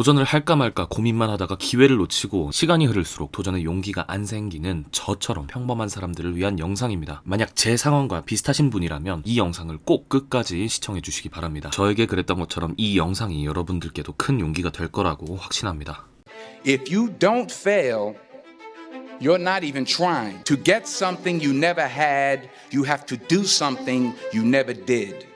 도전을 할까 말까 고민만 하다가 기회를 놓치고 시간이 흐를수록 도전의 용기가 안 생기는 저처럼 평범한 사람들을 위한 영상입니다. 만약 제 상황과 비슷하신 분이라면 이 영상을 꼭 끝까지 시청해 주시기 바랍니다. 저에게 그랬던 것처럼 이 영상이 여러분들께도 큰 용기가 될 거라고 확신합니다. If you don't fail, you're not even trying. To get something you never had, you have to do something you never did.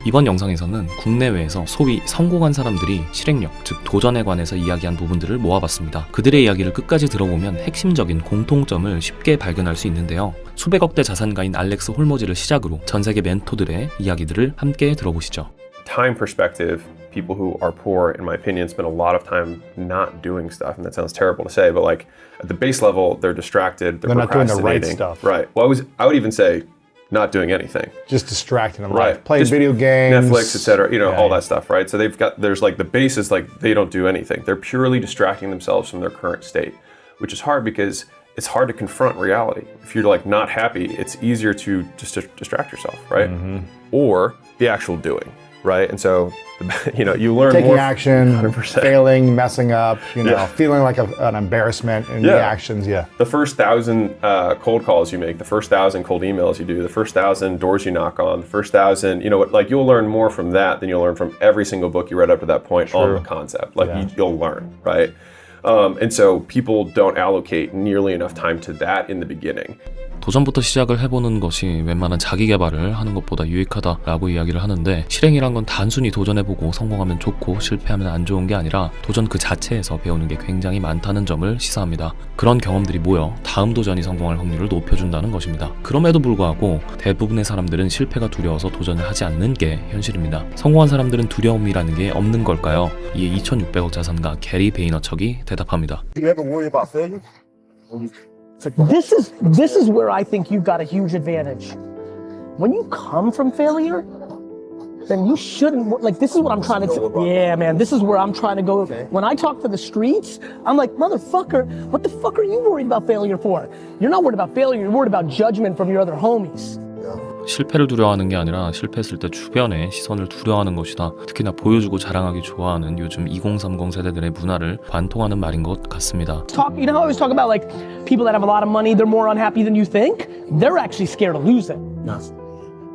이번 영상에서는 국내외에서 소위 성공한 사람들이 실행력, 즉 도전에 관해서 이야기한 부분들을 모아봤습니다. 그들의 이야기를 끝까지 들어보면 핵심적인 공통점을 쉽게 발견할 수 있는데요. 수백억대 자산가인 알렉스 홀머즈를 시작으로 전 세계 멘토들의 이야기들을 함께 들어보시죠. Time perspective, people who are poor, in my opinion, spend a lot of time not doing stuff, and that sounds terrible to say, but like at the base level, they're distracted, they're not doing the right procrastinating. stuff. Right. Well, I would even say not doing anything. Just distracting them, Right. playing Just video games, Netflix, etc. Yeah, All that stuff, right? So there's like the base is like they don't do anything. They're purely distracting themselves from their current state, which is hard because it's hard to confront reality. If you're like not happy, it's easier to just distract yourself, right? Or the actual doing, right? And so you learn taking more action, 100%. failing, messing up, Yeah. feeling like an embarrassment in the actions. Yeah. The first 1,000 cold calls you make, the first 1,000 cold emails you do, the first 1,000 doors you knock on, the first 1,000, like you'll learn more from that than you'll learn from every single book you read up to that point on the concept. Like you'll learn, right? And so people don't allocate nearly enough time to that in the beginning. 도전부터 시작을 해보는 것이 웬만한 자기 개발을 하는 것보다 유익하다라고 이야기를 하는데, 실행이란 건 단순히 도전해보고 성공하면 좋고 실패하면 안 좋은 게 아니라 도전 그 자체에서 배우는 게 굉장히 많다는 점을 시사합니다. 그런 경험들이 모여 다음 도전이 성공할 확률을 높여준다는 것입니다. 그럼에도 불구하고 대부분의 사람들은 실패가 두려워서 도전을 하지 않는 게 현실입니다. 성공한 사람들은 두려움이라는 게 없는 걸까요? 이에 2,600억 자산가 게리 베이너척이 대답합니다. You ever worry about failure? This is where I think you've got a huge advantage. When you come from failure, then you shouldn't, like, this is what I'm trying to do. Yeah, man, this is where I'm trying to go. When I talk to the streets, I'm like, motherfucker, what the fuck are you worried about failure for? You're not worried about failure, you're worried about judgment from your other homies. 실패를 두려워하는 게 아니라 실패했을 때 주변의 시선을 두려워하는 것이다. 특히나 보여주고 자랑하기 좋아하는 요즘 2030 세대들의 문화를 관통하는 말인 것 같습니다. You know how I always talk about, like, people that have a lot of money, they're more unhappy than you think? They're actually scared of losing. Yes.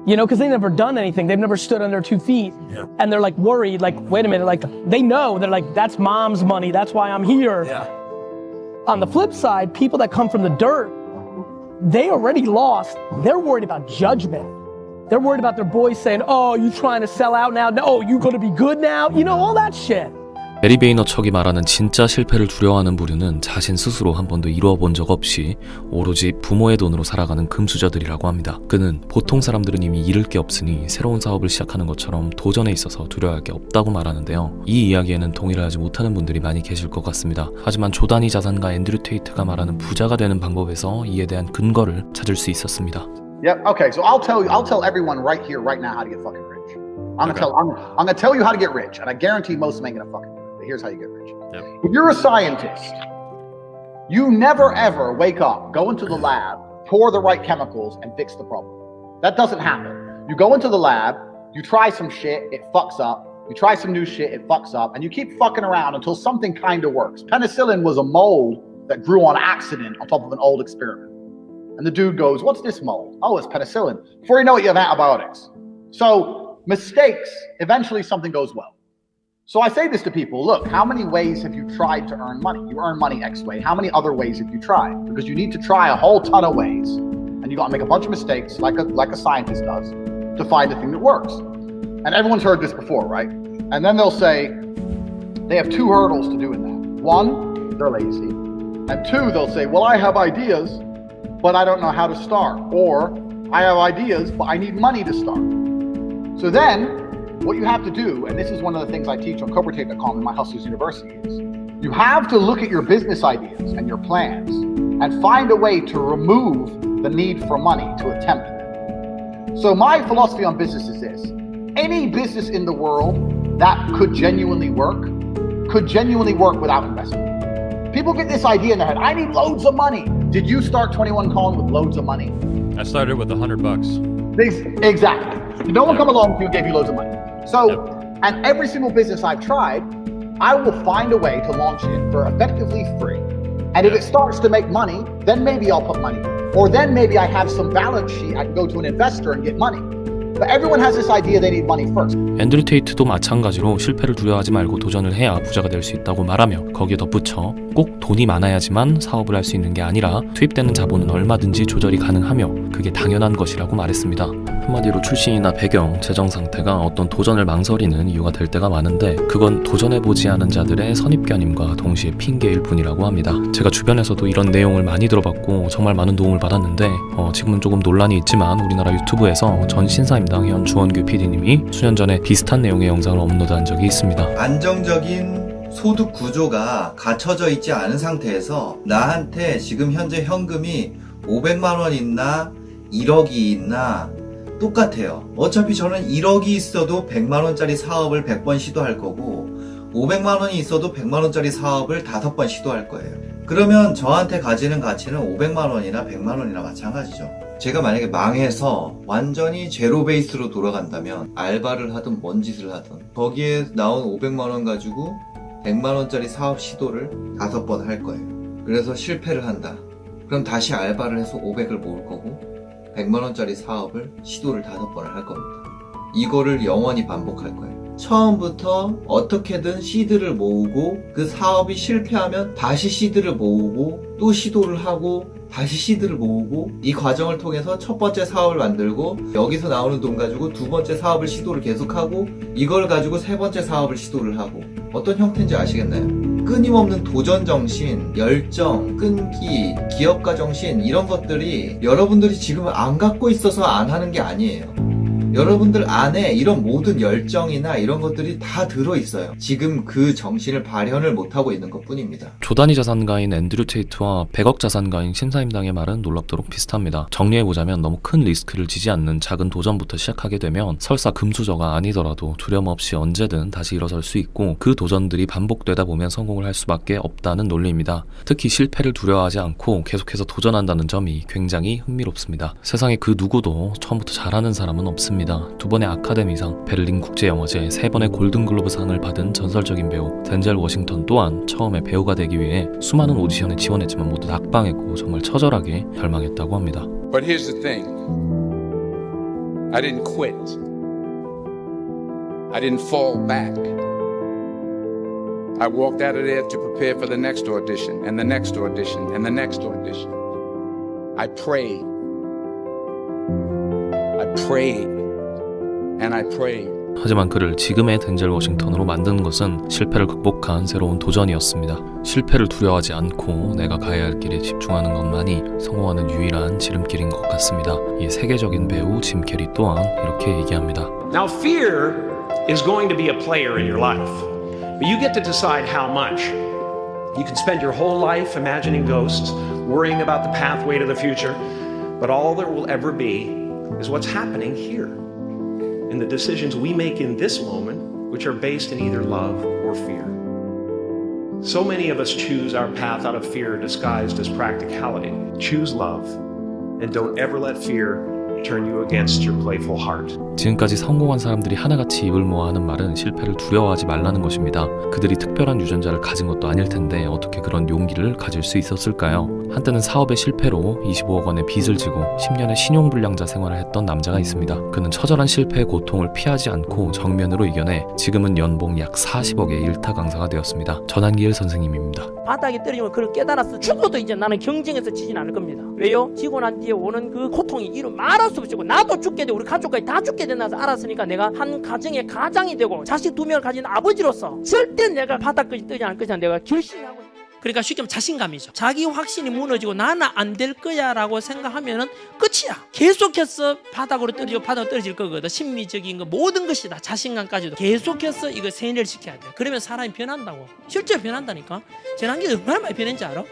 Because they've never done anything. They've never stood on their 2 feet. Yeah. And they're like worried, like, wait a minute, like, they know, they're like, that's mom's money, that's why I'm here. Yeah. On the flip side, people that come from the dirt, they already lost. They're worried about judgment. They're worried about their boys saying, oh, you trying to sell out now? No, you gonna be good now? All that shit. 게리 베이너척이 말하는 진짜 실패를 두려워하는 부류는 자신 스스로 한 번도 이루어 본 적 없이 오로지 부모의 돈으로 살아가는 금수저들이라고 합니다. 그는 보통 사람들은 이미 잃을 게 없으니 새로운 사업을 시작하는 것처럼 도전에 있어서 두려워할 게 없다고 말하는데요. 이 이야기에는 동의를 하지 못하는 분들이 많이 계실 것 같습니다. 하지만 조단위 자산가 앤드류 테이트가 말하는 부자가 되는 방법에서 이에 대한 근거를 찾을 수 있었습니다. Yep. Okay. So I'll tell everyone right here, right now, how to get fucking rich. I'm gonna tell you how to get rich, and I guarantee most of them ain't gonna fucking do it. But here's how you get rich. Yep. If you're a scientist, you never ever wake up, go into the lab, pour the right chemicals, and fix the problem. That doesn't happen. You go into the lab, you try some shit, it fucks up. You try some new shit, it fucks up, and you keep fucking around until something kind of works. Penicillin was a mold that grew on accident on top of an old experiment. And the dude goes, what's this mold? Oh, it's penicillin. Before you know it, you have antibiotics. So mistakes, eventually something goes well. So I say this to people, look, how many ways have you tried to earn money? You earn money X way. How many other ways have you tried? Because you need to try a whole ton of ways. And you got to make a bunch of mistakes like a scientist does to find the thing that works. And everyone's heard this before, right? And then they'll say they have 2 hurdles to doing that. 1, they're lazy. And 2, they'll say, well, I have ideas, but I don't know how to start. Or I have ideas, but I need money to start. So then what you have to do, and this is one of the things I teach on Cobratate.com in my Hustlers University, is you have to look at your business ideas and your plans and find a way to remove the need for money to attempt them. So my philosophy on business is this. Any business in the world that could genuinely work without investment. People get this idea in their head, I need loads of money. Did you start 21 Colin with loads of money? I started with $100. Exactly. No one come along to you and gave you loads of money. So, and every single business I've tried, I will find a way to launch it for effectively free. And if it starts to make money, then maybe I'll put money in. Or then maybe I have some balance sheet, I can go to an investor and get money. But everyone has this idea they need money first. 앤드류 테이트도 마찬가지로 실패를 두려워하지 말고 도전을 해야 부자가 될 수 있다고 말하며 거기에 덧붙여 꼭 돈이 많아야지만 사업을 할 수 있는 게 아니라 투입되는 자본은 얼마든지 조절이 가능하며 그게 당연한 것이라고 말했습니다. 한마디로 출신이나 배경, 재정 상태가 어떤 도전을 망설이는 이유가 될 때가 많은데 그건 도전해보지 않은 자들의 선입견임과 동시에 핑계일 뿐이라고 합니다. 제가 주변에서도 이런 내용을 많이 들어봤고 정말 많은 도움을 받았는데 지금은 조금 논란이 있지만 우리나라 유튜브에서 전 신사임당 현 주원규 PD님이 수년 전에 비슷한 내용의 영상을 업로드한 적이 있습니다. 안정적인 소득 구조가 갖춰져 있지 않은 상태에서 나한테 지금 현재 현금이 500만 원 있나 1억이 있나 똑같아요. 어차피 저는 1억이 있어도 100만 원짜리 사업을 100번 시도할 거고 500만 원이 있어도 100만 원짜리 사업을 5번 시도할 거예요. 그러면 저한테 가지는 가치는 500만 원이나 100만 원이나 마찬가지죠. 제가 만약에 망해서 완전히 제로 베이스로 돌아간다면 알바를 하든 뭔 짓을 하든 거기에 나온 500만 원 가지고 100만 원짜리 사업 시도를 5번 할 거예요. 그래서 실패를 한다. 그럼 다시 알바를 해서 500을 모을 거고 100만 원짜리 사업을 시도를 5번을 할 겁니다. 이거를 영원히 반복할 거예요. 처음부터 어떻게든 시드를 모으고 그 사업이 실패하면 다시 시드를 모으고 또 시도를 하고 다시 시드를 모으고 이 과정을 통해서 첫 번째 사업을 만들고 여기서 나오는 돈 가지고 두 번째 사업을 시도를 계속하고 이걸 가지고 세 번째 사업을 시도를 하고 어떤 형태인지 아시겠나요? 끊임없는 도전 정신, 열정, 끈기, 기업가 정신 이런 것들이 여러분들이 지금 안 갖고 있어서 안 하는 게 아니에요. 여러분들 안에 이런 모든 열정이나 이런 것들이 다 들어있어요. 지금 그 정신을 발현을 못하고 있는 것 뿐입니다. 조단위 자산가인 앤드류 테이트와 100억 자산가인 신사임당의 말은 놀랍도록 비슷합니다. 정리해보자면 너무 큰 리스크를 지지 않는 작은 도전부터 시작하게 되면 설사 금수저가 아니더라도 두려움 없이 언제든 다시 일어설 수 있고 그 도전들이 반복되다 보면 성공을 할 수밖에 없다는 논리입니다. 특히 실패를 두려워하지 않고 계속해서 도전한다는 점이 굉장히 흥미롭습니다. 세상에 그 누구도 처음부터 잘하는 사람은 없습니다. 2번의 아카데미상, 베를린 국제영화제, 3번의 골든글로브상을 받은 전설적인 배우 덴젤 워싱턴 또한 처음에 배우가 되기 위해 수많은 오디션에 지원했지만 모두 낙방했고 정말 처절하게 멸망했다고 합니다. But here's the thing. I didn't quit. I didn't fall back. I walked out of there to prepare for the next audition and the next audition and the next audition. I prayed. I prayed. And I prayed. 하지만 그를 지금의 덴젤 워싱턴으로 만드는 것은 실패를 극복한 새로운 도전이었습니다. 실패를 두려워하지 않고 내가 가야 할 길에 집중하는 것만이 성공하는 유일한 지름길인 것 같습니다. 이 세계적인 배우 짐 캐리 또한 이렇게 얘기합니다. Now fear is going to be a player in your life, but you get to decide how much. You can spend your whole life imagining ghosts, worrying about the pathway to the future, but all there will ever be is what's happening here. And the decisions we make in this moment, which are based in either love or fear. So many of us choose our path out of fear disguised as practicality. Choose love, and don't ever let fear turn you against your playful heart. 지금까지 성공한 사람들이 하나같이 입을 모아 하는 말은 실패를 두려워하지 말라는 것입니다. 그들이 특별한 유전자를 가진 것도 아닐 텐데 어떻게 그런 용기를 가질 수 있었을까요? 한때는 사업의 실패로 25억 원의 빚을 지고 10년의 신용불량자 생활을 했던 남자가 있습니다. 그는 처절한 실패의 고통을 피하지 않고 정면으로 이겨내 지금은 연봉 약 40억의 일타 강사가 되었습니다. 전한기일 선생님입니다. 바닥에 떨어지면 그걸 깨달았어. 죽어도 이제 나는 경쟁에서 지진 않을 겁니다. 왜요? 지고 난 뒤에 오는 그 고통이 이루 말할 수 없고 나도 죽게 되고 우리 가족까지 다 죽게 된다서 알았으니까 내가 한 가정의 가장이 되고 자식 2명을 가진 아버지로서 절대 내가 바닥까지 뜨지 않을 것이다. 내가 결심하고 있다. 그러니까 쉽게 말하면 자신감이죠. 자기 확신이 무너지고 나는 안 될 거야 라고 생각하면은 끝이야. 계속해서 바닥으로 떨어질 거거든. 심리적인 거 모든 것이 다 자신감까지도 계속해서 이거 세뇌를 시켜야 돼. 그러면 사람이 변한다고. 실제로 변한다니까. 전환기 얼마나 많이 변했는지 알아?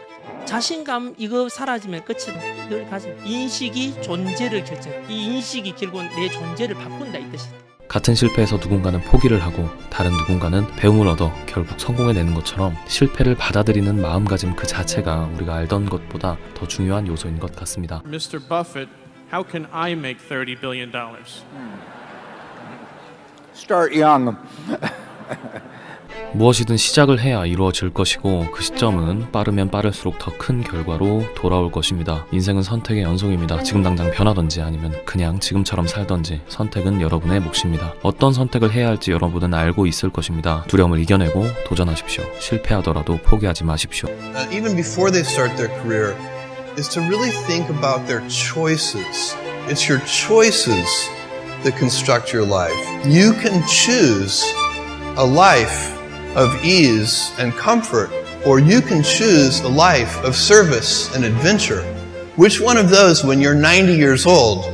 자신감 이거 사라지면 끝이다. 늘 가진 인식이 존재를 결정해. 이 인식이 결국은 내 존재를 바꾼다 이 뜻이다. 같은 실패에서 누군가는 포기를 하고 다른 누군가는 배움을 얻어 결국 성공해내는 것처럼 실패를 받아들이는 마음가짐 그 자체가 우리가 알던 것보다 더 중요한 요소인 것 같습니다. Mr. Buffett, how can I make $30 billion? Start young. 무엇이든 시작을 해야 이루어질 것이고 그 시점은 빠르면 빠를수록 더 큰 결과로 돌아올 것입니다. 인생은 선택의 연속입니다. 지금 당장 변하던지 아니면 그냥 지금처럼 살던지 선택은 여러분의 몫입니다. 어떤 선택을 해야 할지 여러분은 알고 있을 것입니다. 두려움을 이겨내고 도전하십시오. 실패하더라도 포기하지 마십시오. Even before they start their career, is to really think about their choices. It's your choices that construct your life. You can choose a life of ease and comfort, or you can choose a life of service and adventure. Which one of those, when you're 90 years old,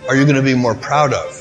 are you going to be more proud of?